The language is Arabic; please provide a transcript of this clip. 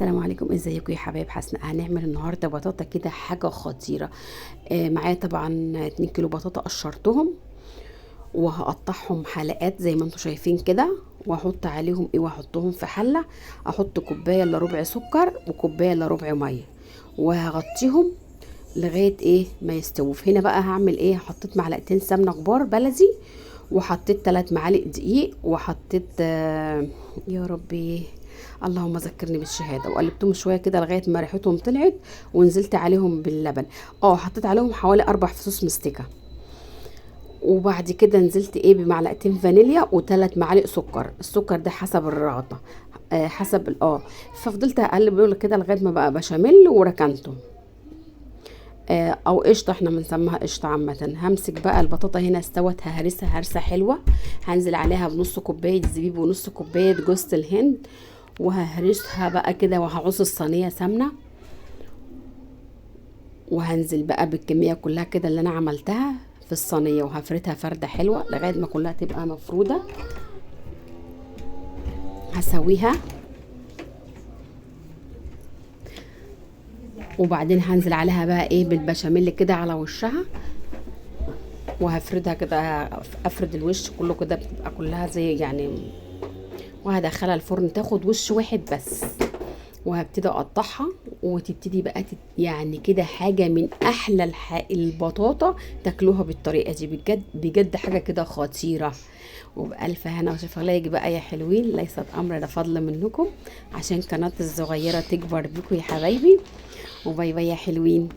السلام عليكم، ازيكم يا حبايب حسن. هنعمل النهارده بطاطا كده حاجه خطيره. معايا طبعا 2 كيلو بطاطا قشرتهم وهقطعهم حلقات زي ما انتم شايفين كده، واحط عليهم واحطهم في حله. احط كوبايه الا ربع سكر وكوبايه الا ربع ميه، وهغطيهم لغايه ما يستووا. هنا بقى هعمل حطيت معلقتين سمنه كبار بلدي، وحطيت 3 معالق دقيق، وحطيت يا ربي اللهم ذكرني بالشهاده، وقلبتهم شويه كده لغايه ما ريحتهم طلعت، ونزلت عليهم باللبن. حطيت عليهم حوالي 4 فصوص مستكه، وبعد كده نزلت بمعلقتين فانيليا و3 معالق سكر. السكر ده حسب الرغبه، حسب ففضلت اقلب كده لغايه ما بقى بشاميل وركنته. او قشطه، احنا بنسميها قشطه عامه. همسك بقى البطاطا هنا استوت، ههرسها هرسه حلوه. هنزل عليها بنص كوبايه زبيب ونص كوبايه جوز الهند، وههرسها بقى كده، وهعص الصينيه سمنه، وهنزل بقى بالكميه كلها كده اللي انا عملتها في الصينيه، وهفردها فرده حلوه لغايه ما كلها تبقى مفروده. هسويها، وبعدين هنزل عليها بقى بالبشاميل كده على وشها، وهفردها كده. افرد الوش كله كده، بتبقى كلها زي وهدخلها الفرن تاخد وش واحد بس، وهبتدي اقطعها، وتبتدي بقى كده حاجه من احلى البطاطا تاكلوها بالطريقه دي. بجد بجد حاجه كده خطيره. وبألف هنا وشفا. لا يجي بقى يا حلوين، ليست امر ده فضل منكم، عشان قناتي الصغيره تكبر بكم يا حبايبي. وباي باي يا حلوين.